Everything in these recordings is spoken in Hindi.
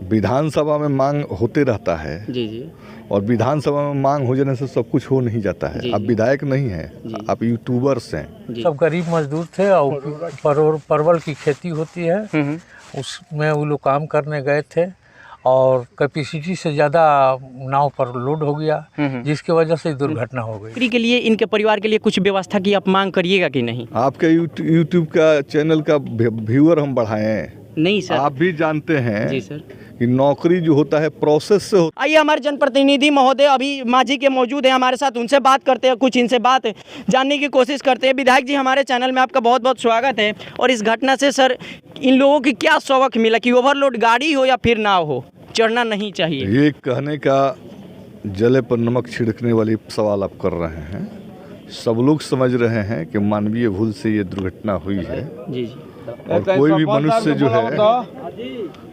विधानसभा में मांग होते रहता है जी जी और विधानसभा में मांग हो जाने से सब कुछ हो नहीं जाता है। आप विधायक नहीं हैं, आप यूट्यूबर्स हैं। जी। सब गरीब मजदूर थे और परवल की खेती होती है, उसमें वो लोग काम करने गए थे और कैपेसिटी से ज़्यादा नाव पर लोड हो गया, जिसकी वजह से दुर्घटना हो गई। नौकरी के लिए इनके परिवार के लिए कुछ व्यवस्था की आप मांग करिएगा कि नहीं? आपके यूट्यूब का चैनल का व्यूअर हम बढ़ाए हैं। नहीं सर। आप भी जानते हैं जी सर कि नौकरी जो होता है प्रोसेस से होता आइए हमारे जनप्रतिनिधि महोदय अभी माझी के मौजूद हैं हमारे साथ, उनसे बात करते हैं, कुछ इनसे बात जानने की कोशिश करते हैं। विधायक जी, हमारे चैनल में आपका बहुत बहुत स्वागत है। और इस घटना से सर इन लोगों की क्या सबक मिला कि ओवरलोड गाड़ी हो या फिर नाव हो, चढ़ना नहीं चाहिए? ये कहने का जले पर नमक छिड़कने वाली सवाल आप कर रहे हैं। सब लोग समझ रहे हैं कि मानवीय भूल से ये दुर्घटना हुई है जी जी। और कोई भी मनुष्य जो है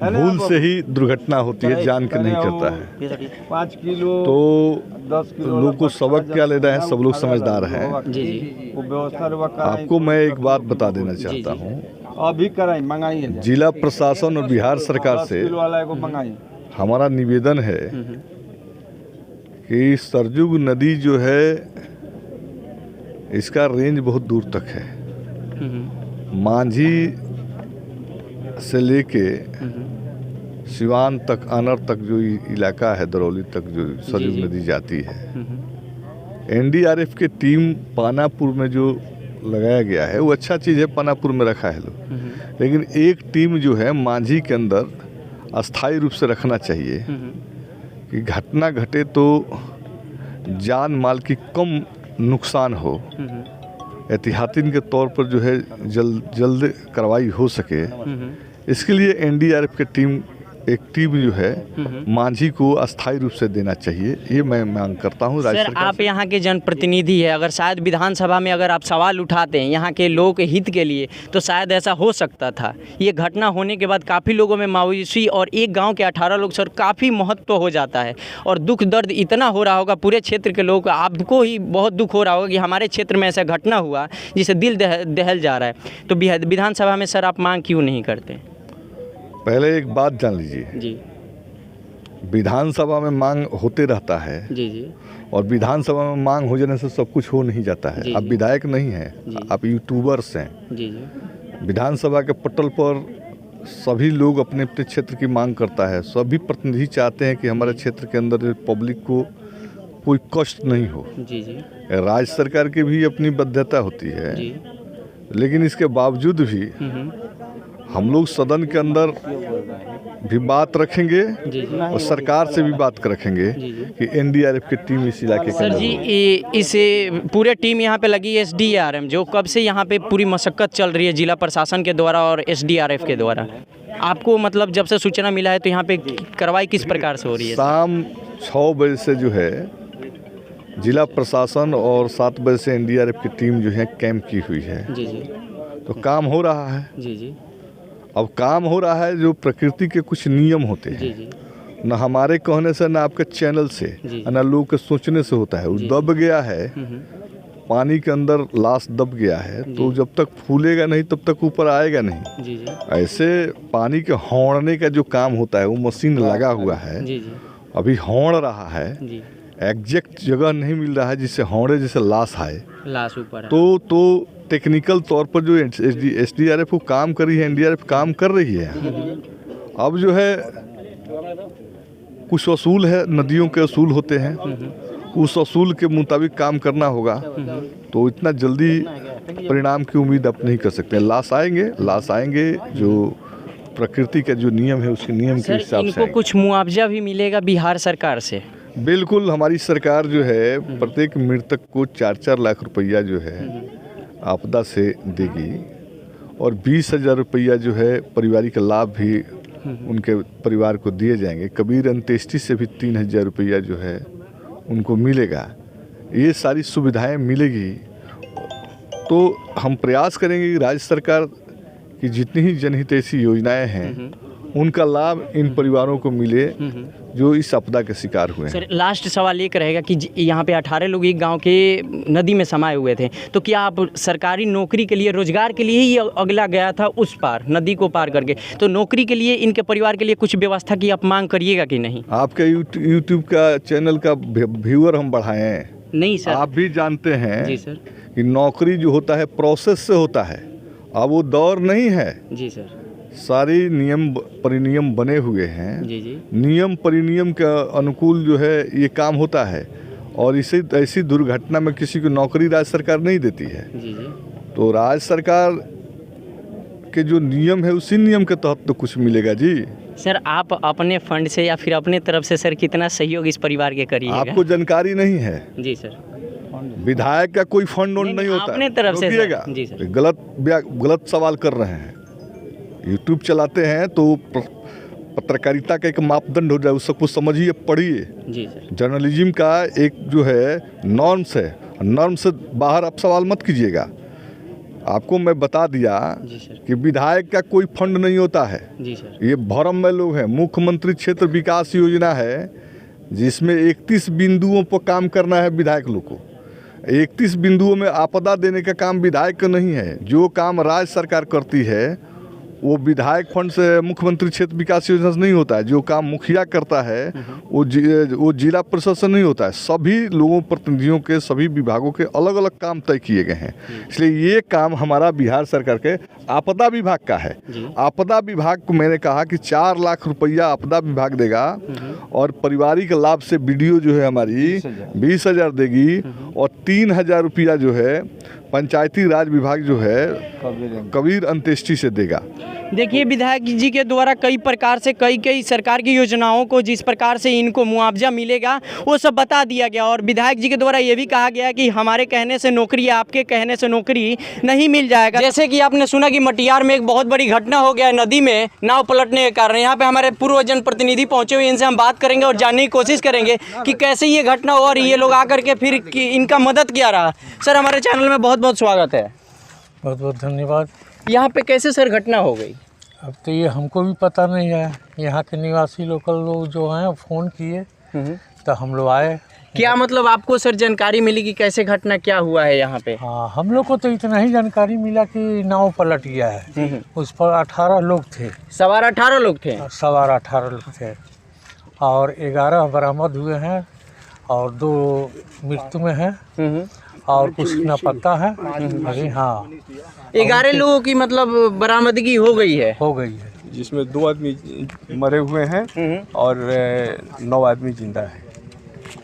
भूल से ही दुर्घटना होती है, जान के नहीं करता है। 5 किलो तो 10 किलो लोग को सबक क्या ले रहे हैं, सब लोग समझदार हैं। जी जी। वो व्यवस्था आपको मैं एक बात बता देना चाहता हूँ, अभी कराई मंगाई है। जिला प्रशासन और बिहार सरकार से वाला को मंगाई। हमारा निवेदन है कि सरजुग नदी जो है इसका रेंज बहुत दूर तक है। मांझी से लेके सिवान तक, अनर तक जो इलाका है, दरौली तक जो सरयुग नदी जाती है, एनडीआरएफ के टीम पानापुर में जो लगाया गया है वो अच्छा चीज़ है, पानापुर में रखा है लोग, लेकिन एक टीम जो है मांझी के अंदर अस्थायी रूप से रखना चाहिए कि घटना घटे तो जान माल की कम नुकसान हो, एहतियातन के तौर पर जो है जल्द कार्रवाई हो सके। इसके लिए एनडीआरएफ की टीम, एक टीम जो है मांझी को अस्थायी रूप से देना चाहिए, ये मैं मांग करता हूँ राज्य सर। आप यहाँ के जनप्रतिनिधि है, अगर शायद विधानसभा में अगर आप सवाल उठाते हैं यहाँ के लोगों के हित के लिए तो शायद ऐसा हो सकता था। ये घटना होने के बाद काफ़ी लोगों में मायूसी और एक गांव के 18 लोग सर काफ़ी महत्व हो जाता है और दुख दर्द इतना हो रहा होगा पूरे क्षेत्र के लोगों को, आपको ही बहुत दुख हो रहा होगा कि हमारे क्षेत्र में ऐसा घटना हुआ जिससे दिल दहल जा रहा है। तो विधानसभा में सर आप मांग क्यों नहीं करते? पहले एक बात जान लीजिए जी। विधानसभा में मांग होते रहता है जी जी। और विधानसभा में मांग हो जाने से सब कुछ हो नहीं जाता है। आप विधायक नहीं हैं, आप यूट्यूबर्स हैं। जी जी। विधानसभा के पटल पर सभी लोग अपने अपने क्षेत्र की मांग करता है। सभी प्रतिनिधि चाहते हैं कि हमारे क्षेत्र के अंदर पब्लिक को कोई कष्ट नहीं हो। जी जी। राज्य सरकार की भी अपनी बाध्यता होती है जी। लेकिन इसके बावजूद भी हम लोग सदन के अंदर भी बात रखेंगे और सरकार से भी बात रखेंगे कि एनडीआरएफ की टीम इस इलाके के सर जी इसे पूरे टीम यहाँ पे लगी है एसडीआरएम, जो कब से यहाँ पे पूरी मशक्कत चल रही है जिला प्रशासन के द्वारा और एसडीआरएफ के द्वारा। आपको मतलब जब से सूचना मिला है तो यहाँ पे कार्रवाई किस प्रकार से हो रही है? शाम 6 बजे से जो है जिला प्रशासन और 7 बजे से एनडीआरएफ की टीम जो है कैंप की हुई है। जी जी। तो काम हो रहा है। जी जी। अब काम हो रहा है, जो प्रकृति के कुछ नियम होते हैं, जी जी। न हमारे कहने से, न आपके चैनल से, न लोगों के सोचने से होता है। वो दब गया है, पानी के अंदर लाश दब गया है, तो जब तक फूलेगा नहीं तब तक ऊपर आएगा नहीं। जी जी। ऐसे पानी के होड़ने का जो काम होता है वो मशीन लगा हुआ है। जी जी। अभी होड़ रहा है, जी। एग्जैक्ट जगह नहीं मिल रहा है जिससे होड़े जैसे लाश आए। लाश ऊपर है। तो टेक्निकल तौर पर जो एसडीआरएफ को काम कर रही है, एनडीआरएफ काम कर रही है। अब जो है कुछ असूल है, नदियों के असूल होते हैं, उस असूल के मुताबिक काम करना होगा। तो इतना जल्दी परिणाम की उम्मीद आप नहीं कर सकते। लाश आएंगे जो प्रकृति का जो नियम है उसके नियम के हिसाब से। इनको कुछ मुआवजा भी मिलेगा बिहार सरकार से? बिल्कुल, हमारी सरकार जो है प्रत्येक मृतक को 4-4 लाख रुपया जो है आपदा से देगी और 20,000 रुपया जो है पारिवारिक लाभ भी उनके परिवार को दिए जाएंगे। कबीर अंत्येष्टि से भी 3,000 रुपया जो है उनको मिलेगा। ये सारी सुविधाएं मिलेगी तो हम प्रयास करेंगे कि राज्य सरकार की जितनी ही जनहितैषी योजनाएं हैं उनका लाभ इन परिवारों को मिले जो इस आपदा के शिकार हुए हैं। सर लास्ट सवाल एक रहेगा कि यहाँ पे 18 लोग एक गांव के नदी में समाये हुए थे, तो क्या आप सरकारी नौकरी के लिए, रोजगार के लिए ही अगला गया था उस पार, नदी को पार करके, तो नौकरी के लिए इनके परिवार के लिए कुछ व्यवस्था की आप मांग करिएगा कि नहीं? आपके यूट्यूब का चैनल का व्यूअर हम बढ़ाए हैं। नहीं सर, आप भी जानते हैं जी सर, कि नौकरी जो होता है प्रोसेस से होता है, अब वो दौर नहीं है। जी सर, सारी नियम परिनियम बने हुए हैं। जी जी, नियम परिनियम के अनुकूल जो है ये काम होता है, और इसे ऐसी दुर्घटना में किसी को नौकरी राज्य सरकार नहीं देती है। जी जी, तो राज्य सरकार के जो नियम है उसी नियम के तहत तो कुछ मिलेगा जी। सर आप अपने फंड से या फिर अपने तरफ से सर कितना सहयोग इस परिवार के करिएगा? आपको जानकारी नहीं है? जी सर, विधायक का कोई फंड नहीं होता अपने तरफ से रुकिएगा। जी सर, गलत सवाल कर रहे हैं। यूट्यूब चलाते हैं तो पत्रकारिता का एक मापदंड हो जाए, उस सबको समझिए, पढ़िए। जी सर, जर्नलिज्म का एक जो है नॉर्म्स है, नॉर्म से बाहर आप सवाल मत कीजिएगा। आपको मैं बता दिया जी सर, कि विधायक का कोई फंड नहीं होता है। जी सर, ये भरम में लोग हैं। मुख्यमंत्री क्षेत्र विकास योजना है जिसमें 31 बिंदुओं पर काम करना है विधायक लोग को। 31 बिंदुओं में आपदा देने का काम विधायक का नहीं है। जो काम राज्य सरकार करती है वो विधायक फंड से, मुख्यमंत्री क्षेत्र विकास योजना से नहीं होता है। जो काम मुखिया करता है वो जिला परिषद से नहीं होता है। सभी लोगों, प्रतिनिधियों के, सभी विभागों के अलग अलग काम तय किए गए हैं। इसलिए ये काम हमारा बिहार सरकार के आपदा विभाग का है। आपदा विभाग को मैंने कहा कि 4 लाख रुपया आपदा विभाग देगा, और पारिवारिक लाभ से वीडियो जो है हमारी 20,000 देगी, और 3,000 रुपया जो है पंचायती राज विभाग जो है कबीर अंत्येष्टि से देगा। देखिए विधायक जी के द्वारा कई प्रकार से कई सरकार की योजनाओं को जिस प्रकार से इनको मुआवजा मिलेगा वो सब बता दिया गया, और विधायक जी के द्वारा ये भी कहा गया कि हमारे कहने से नौकरी, आपके कहने से नौकरी नहीं मिल जाएगा। जैसे कि आपने सुना कि मटियार में एक बहुत बड़ी घटना हो गया है नदी में नाव पलटने के कारण। यहाँ पे हमारे पूर्व जनप्रतिनिधि पहुंचे हुए, इनसे हम बात करेंगे और जानने की कोशिश करेंगे कि कैसे ये घटना हुआ और ये लोग आकर के फिर इनका मदद क्या रहा। सर हमारे चैनल में बहुत बहुत स्वागत है। बहुत बहुत धन्यवाद। यहाँ पे कैसे सर घटना हो गई? अब तो ये हमको भी पता नहीं है। यहाँ के निवासी लोकल लोग जो हैं फ़ोन किए तो हम लोग आए। क्या मतलब आपको सर जानकारी मिली कि कैसे घटना क्या हुआ है यहाँ पे? हाँ, हम लोग को तो इतना ही जानकारी मिला कि नाव पलट गया है। उस पर 18 लोग थे। सवार 18 लोग थे? सवार 18 लोग थे, और 11 बरामद हुए हैं और 2 मृत्यु में हैं और कुछ न पता है अभी। हाँ, 11 लोगों की मतलब बरामदगी हो गई है? हो गई है, जिसमें 2 आदमी मरे हुए हैं और 9 आदमी जिंदा है।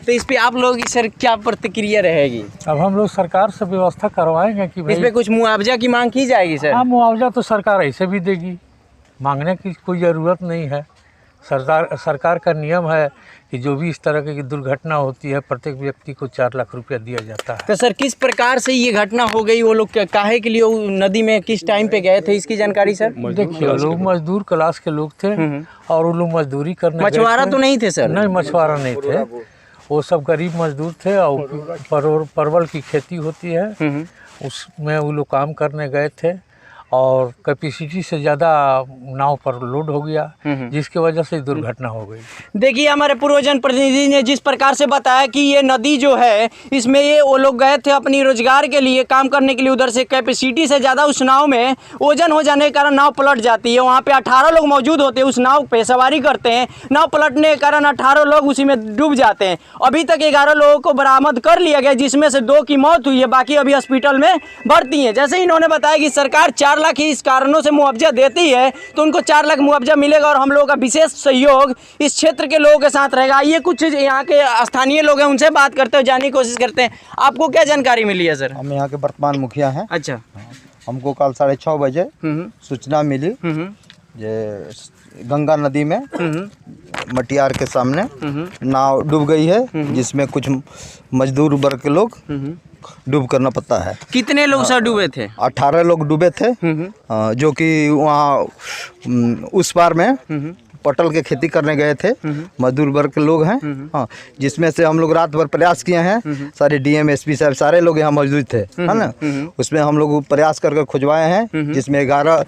तो इस पे आप लोग की सर क्या प्रतिक्रिया रहेगी? अब हम लोग सरकार से व्यवस्था करवाएंगे कि इस पे कुछ मुआवजा की मांग की जाएगी सर? हाँ, मुआवजा तो सरकार ऐसे भी देगी, मांगने की कोई ज़रूरत नहीं है। सरकार का नियम है कि जो भी इस तरह की दुर्घटना होती है प्रत्येक व्यक्ति को 4 लाख रुपया दिया जाता है। तो सर किस प्रकार से ये घटना हो गई? वो लोग काहे के लिए नदी में किस टाइम पे गए थे, इसकी जानकारी सर? देखिए, लोग मजदूर क्लास के लोग थे और वो लोग मजदूरी करने मछुआरा तो नहीं थे सर? नहीं, मछुआरा नहीं थे। वो सब गरीब मजदूर थे और परवल की खेती होती है, उसमें वो लोग काम करने गए थे और कैपेसिटी से ज़्यादा नाव पर लोड हो गया, जिसकी वजह से दुर्घटना हो गई। देखिए हमारे पूर्व जनप्रतिनिधि ने जिस प्रकार से बताया कि ये नदी जो है इसमें ये वो लोग गए थे अपनी रोजगार के लिए, काम करने के लिए, उधर से कैपेसिटी से ज़्यादा उस नाव में वजन हो जाने के कारण नाव पलट जाती है। वहाँ पे 18 लोग मौजूद होते हैं, उस नाव पे सवारी करते हैं, नाव पलटने के कारण 18 लोग उसी में डूब जाते हैं। अभी तक 11 लोगों को बरामद कर लिया गया, जिसमें से 2 की मौत हुई है, बाकी अभी हॉस्पिटल में भर्ती हैं। जैसे इन्होंने बताया कि सरकार 4 लाख ही इस कारणों से मुआवजा देती है, तो उनको 4 लाख मुआवजा मिलेगा और हम लोगों का विशेष सहयोग इस क्षेत्र के लोगों के साथ रहेगा। ये कुछ यहाँ के स्थानीय लोग हैं, उनसे बात करते हैं, जानने की कोशिश करते हैं। आपको क्या जानकारी मिली है सर? हम यहाँ के वर्तमान मुखिया हैं। अच्छा, हमको कल 6:30 बजे सूचना मिली जे गंगा नदी में मटियार के सामने नाव डूब गई है, जिसमें कुछ मजदूर वर्ग के लोग डूब कर न पता है। कितने लोग सर डूबे थे? 18 लोग डूबे थे, जो कि वहाँ उस पार में पटल के खेती करने गए थे, मजदूर वर्ग के लोग हैं। हाँ, जिसमें से हम लोग रात भर प्रयास किए हैं, सारे डीएम एसपी साहब सारे लोग यहाँ मौजूद थे, है ना। उसमें हम लोग प्रयास करके खुजवाए हैं, जिसमें 11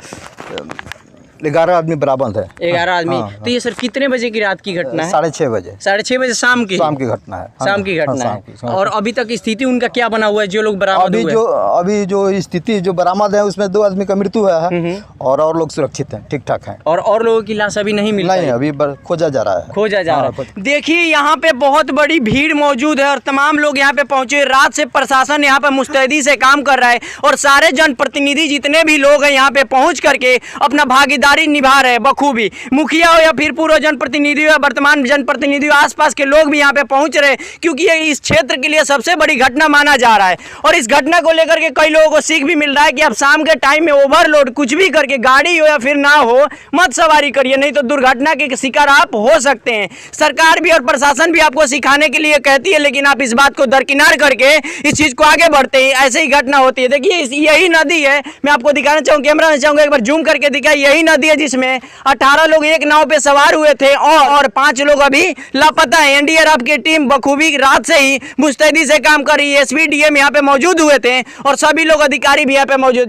11 आदमी बराबर है। 11 आदमी। हाँ, तो ये सर कितने बजे की रात की घटना है? 6:30 बजे। 6:30 बजे शाम की घटना है। शाम की घटना है। और अभी तक स्थिति उनका क्या बना हुआ है जो लोग बरामद हुए? अभी जो स्थिति जो बरामद है उसमें 2 आदमी का मृत्यु हुआ है और लोग सुरक्षित हैं, ठीक ठाक हैं। और लोगों की लाश अभी नहीं मिली? नहीं, अभी खोजा जा रहा है। देखिए यहाँ पे बहुत बड़ी भीड़ मौजूद है और तमाम लोग यहाँ पे पहुंचे। रात से प्रशासन यहाँ पे मुस्तैदी से काम कर रहा है और सारे जनप्रतिनिधि जितने भी लोग हैं यहाँ पे पहुंच करके अपना भागीदारी निभा रहे हैं बखूबी। मुखिया हो या फिर पूर्व जनप्रतिनिधि हो, वर्तमान जनप्रतिनिधि हो, आसपास के लोग भी यहाँ पे पहुंच रहे हैं क्योंकि ये इस क्षेत्र के लिए सबसे बड़ी घटना माना जा रहा है। और इस घटना को लेकर के कई लोगों को सीख भी मिल रहा है कि अब शाम के टाइम में ओवरलोड कुछ भी करके, गाड़ी हो या फिर ना हो, मत सवारी करिए, नहीं तो दुर्घटना के शिकार आप हो सकते हैं। सरकार भी और प्रशासन भी आपको सिखाने के लिए कहती है, लेकिन आप इस बात को दरकिनार करके इस चीज को आगे बढ़ते हैं, ऐसे ही घटना होती है। देखिए यही नदी है, मैं आपको दिखाना चाहूँ, कैमरा में चाहूंगा एक बार जूम करके दिखाए। यही नदी है जिसमें 18 लोग एक नाव पे सवार हुए थे और 5 लोग अभी लापता है। एनडीआरएफ की टीम बखूबी रात से ही मुस्तैदी से काम कर रही है। एसपी डीएम यहाँ पे मौजूद हुए थे और सभी लोग अधिकारी भी यहाँ पे मौजूद